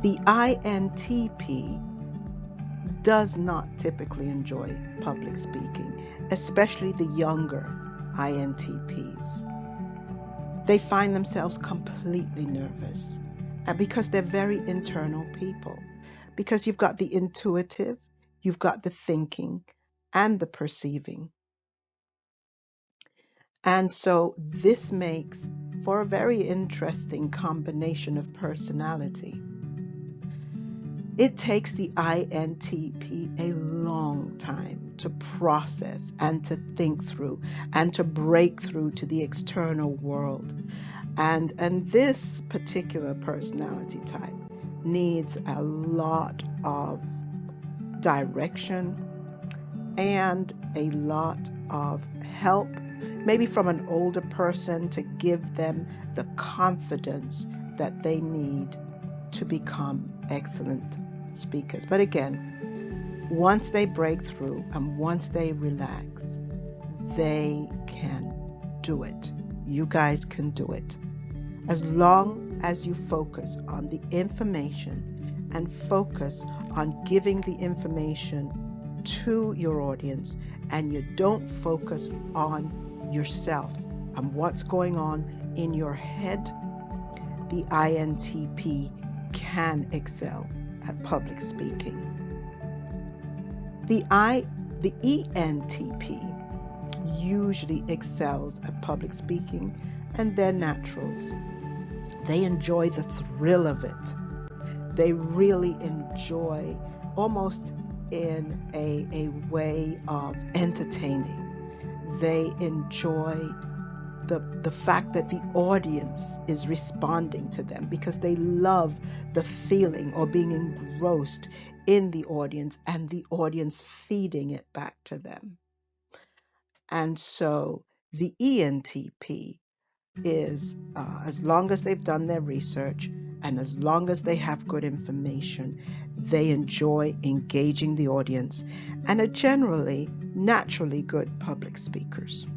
The INTP does not typically enjoy public speaking, especially the younger INTPs. They find themselves completely nervous, and because they're very internal people, because you've got the intuitive, you've got the thinking, and the perceiving. And so this makes for a very interesting combination of personality. It takes the INTP a long time to process and to think through and to break through to the external world. And this particular personality type needs a lot of direction and a lot of help, maybe from an older person, to give them the confidence that they need to become excellent speakers. But again, once they break through and once they relax, they can do it. You guys can do it. As long as you focus on the information and focus on giving the information to your audience, and you don't focus on yourself and what's going on in your head, the INTP can excel at public speaking. The ENTP usually excels at public speaking, and they're naturals. They enjoy the thrill of it. They really enjoy, almost in a way of entertaining. They enjoy the fact that the audience is responding to them, because they love the feeling or being engrossed in the audience and the audience feeding it back to them. And so the ENTP is, as long as they've done their research and as long as they have good information, they enjoy engaging the audience and are generally naturally good public speakers.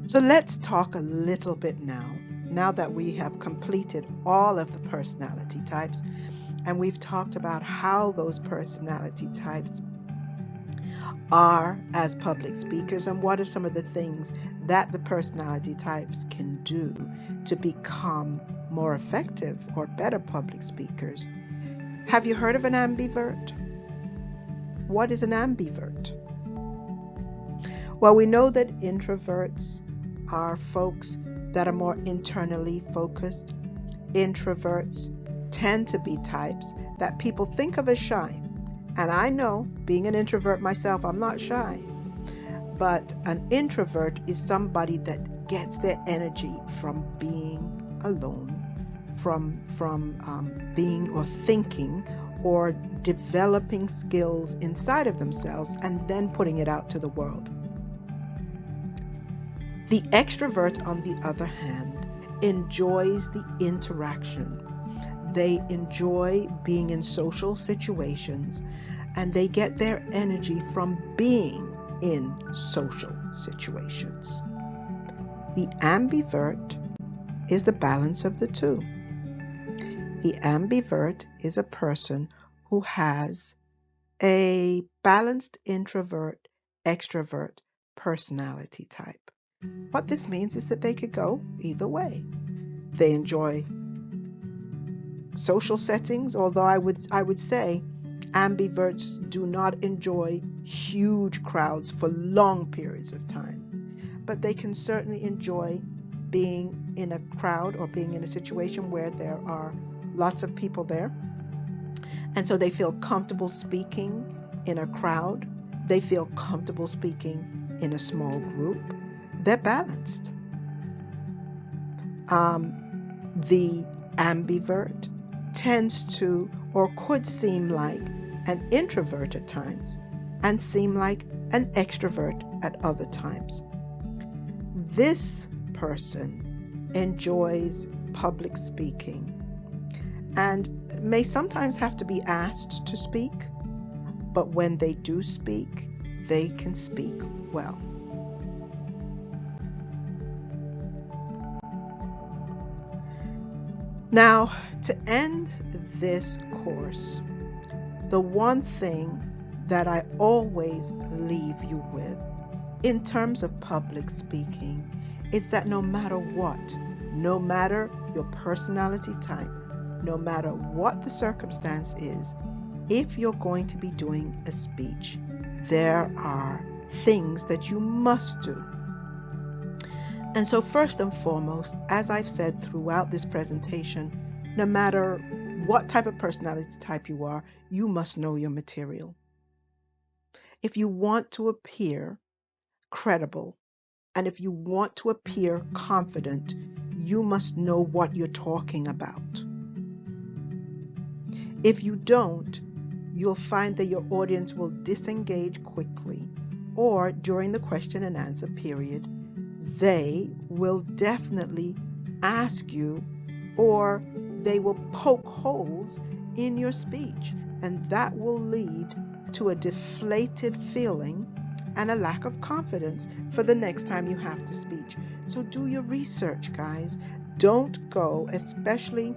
So let's talk a little bit now that we have completed all of the personality types, and we've talked about how those personality types are as public speakers and what are some of the things that the personality types can do to become more effective or better public speakers. Have you heard of an ambivert? What is an ambivert? Well, we know that introverts are folks that are more internally focused. Introverts tend to be types that people think of as shy. And I know, being an introvert myself, I'm not shy. But an introvert is somebody that gets their energy from being alone, from being or thinking or developing skills inside of themselves and then putting it out to the world. The extrovert, on the other hand, enjoys the interaction. They enjoy being in social situations, and they get their energy from being in social situations. The ambivert is the balance of the two. The ambivert is a person who has a balanced introvert-extrovert personality type. What this means is that they could go either way. They enjoy social settings, although I would say ambiverts do not enjoy huge crowds for long periods of time. But they can certainly enjoy being in a crowd or being in a situation where there are lots of people there. And so they feel comfortable speaking in a crowd. They feel comfortable speaking in a small group. They're balanced. The ambivert tends to, or could seem like, an introvert at times and seem like an extrovert at other times. This person enjoys public speaking and may sometimes have to be asked to speak, but when they do speak, they can speak well. Now, to end this course, the one thing that I always leave you with in terms of public speaking is that no matter what, no matter your personality type, no matter what the circumstance is, if you're going to be doing a speech, there are things that you must do. And so first and foremost, as I've said throughout this presentation, no matter what type of personality type you are, you must know your material. If you want to appear credible, and if you want to appear confident, you must know what you're talking about. If you don't, you'll find that your audience will disengage quickly, or during the question and answer period, they will definitely ask you, or they will poke holes in your speech, and that will lead to a deflated feeling and a lack of confidence for the next time you have to speak. So do your research, guys. Don't go, especially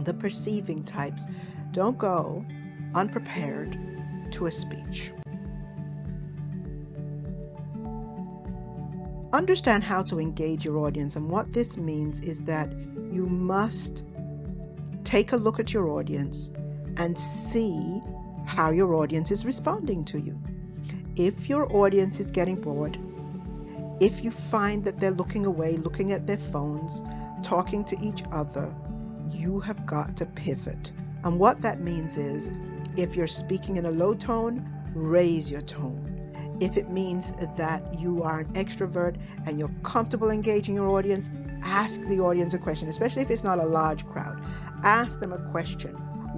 the perceiving types, don't go unprepared to a speech. Understand how to engage your audience, and what this means is that you must take a look at your audience and see how your audience is responding to you. If your audience is getting bored, if you find that they're looking away, looking at their phones, talking to each other, you have got to pivot. And what that means is, if you're speaking in a low tone, raise your tone. If it means that you are an extrovert and you're comfortable engaging your audience, ask the audience a question, especially if it's not a large crowd. Ask them a question.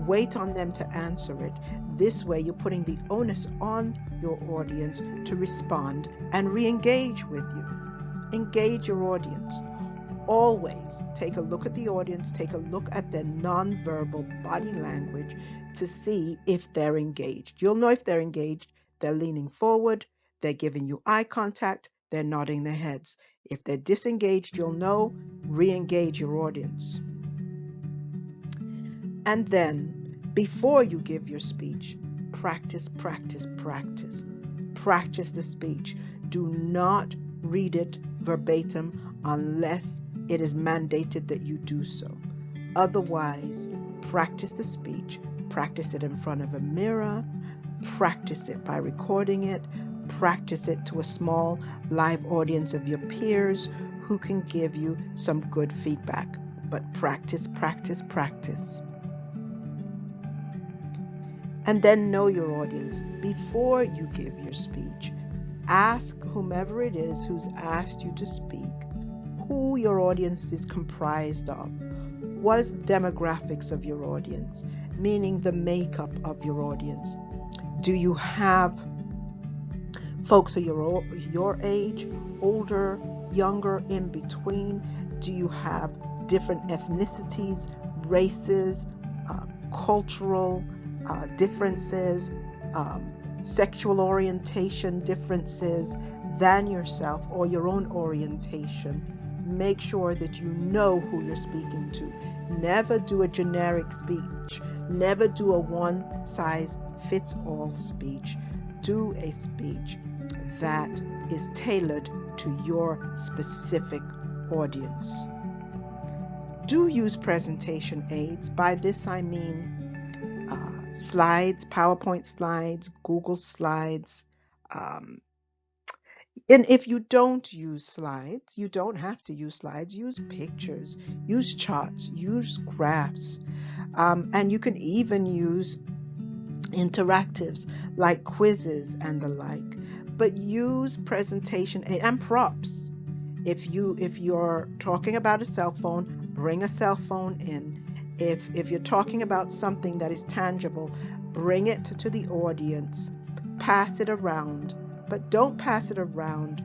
Wait on them to answer it. This way, you're putting the onus on your audience to respond and re-engage with you. Engage your audience. Always take a look at the audience, take a look at their non-verbal body language to see if they're engaged. You'll know if they're engaged. They're leaning forward, they're giving you eye contact, they're nodding their heads. If they're disengaged, you'll know, re-engage your audience. And then, before you give your speech, practice, practice, practice. Practice the speech. Do not read it verbatim unless it is mandated that you do so. Otherwise, practice the speech. Practice it in front of a mirror. Practice it by recording it. Practice it to a small live audience of your peers who can give you some good feedback. But practice, practice, practice. And then know your audience. Before you give your speech, ask whomever it is who's asked you to speak who your audience is comprised of. What is the demographics of your audience? Meaning the makeup of your audience. Do you have folks of your age, older, younger, in between? Do you have different ethnicities, races, cultural differences, sexual orientation differences than yourself, or your own orientation? Make sure that you know who you're speaking to. Never do a generic speech. Never do a one-size-fits-all speech. Do a speech that is tailored to your specific audience. Do use presentation aids. By this I mean slides, PowerPoint slides, Google slides. And if you don't use slides, you don't have to use slides. Use pictures, use charts, use graphs. And you can even use interactives like quizzes and the like. But use presentation and props. If you're talking about a cell phone, bring a cell phone in. If you're talking about something that is tangible, bring it to the audience. Pass it around, but don't pass it around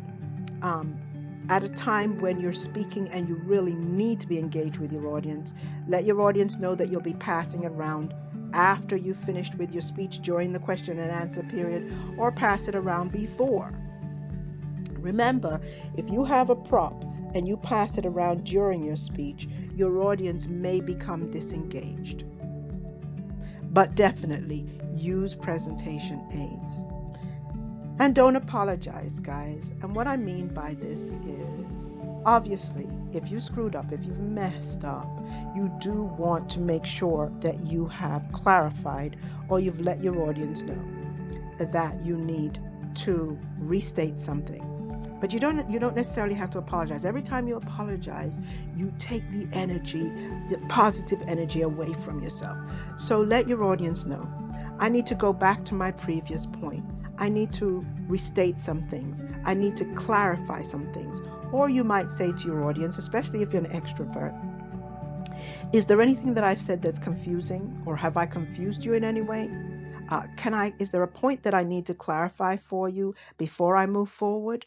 at a time when you're speaking and you really need to be engaged with your audience. Let your audience know that you'll be passing it around after you've finished with your speech during the question and answer period, or pass it around before. Remember, if you have a prop and you pass it around during your speech, your audience may become disengaged. But definitely use presentation aids. And don't apologize, guys. And what I mean by this is, obviously, if you screwed up, if you've messed up, you do want to make sure that you have clarified or you've let your audience know that you need to restate something. But you don't necessarily have to apologize. Every time you apologize, you take the energy, the positive energy away from yourself. So let your audience know, I need to go back to my previous point. I need to restate some things. I need to clarify some things. Or you might say to your audience, especially if you're an extrovert, is there anything that I've said that's confusing, or have I confused you in any way? Is there a point that I need to clarify for you before I move forward?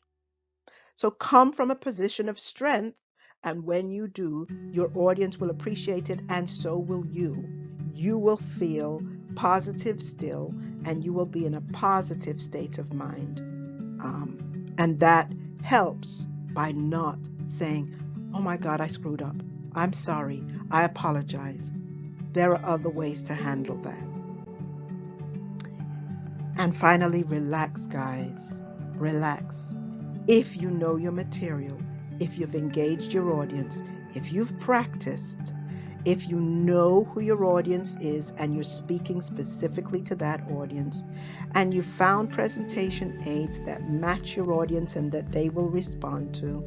So come from a position of strength, and when you do, your audience will appreciate it, and so will you. You will feel positive still, and you will be in a positive state of mind. And that helps by not saying, oh my God, I screwed up. I'm sorry. I apologize. There are other ways to handle that. And finally, relax, guys. Relax. If you know your material, if you've engaged your audience, if you've practiced, if you know who your audience is and you're speaking specifically to that audience, and you found presentation aids that match your audience and that they will respond to,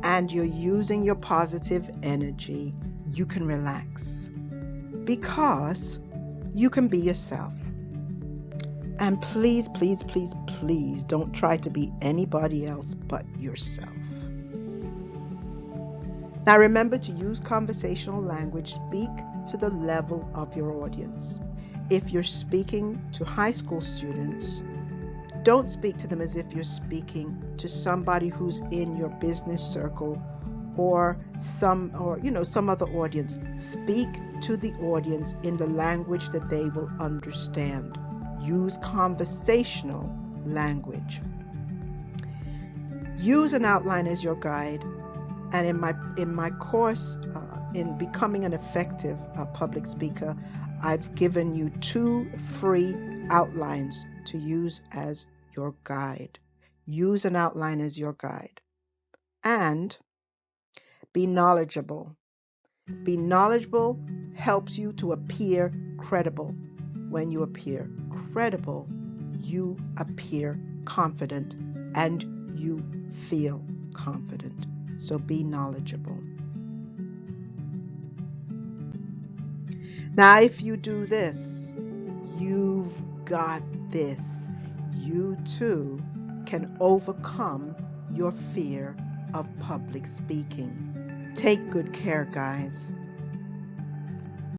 and you're using your positive energy, you can relax because you can be yourself. And please, please, please, please don't try to be anybody else but yourself. Now remember to use conversational language. Speak to the level of your audience. If you're speaking to high school students, don't speak to them as if you're speaking to somebody who's in your business circle or some other audience. Speak to the audience in the language that they will understand. Use conversational language. Use an outline as your guide. And in my course, in becoming an effective public speaker, I've given you 2 free outlines to use as your guide. Use an outline as your guide. And be knowledgeable. Be knowledgeable helps you to appear credible. When you appear credible, you appear confident and you feel confident. So be knowledgeable. Now, if you do this, you've got this. You too can overcome your fear of public speaking. Take good care, guys.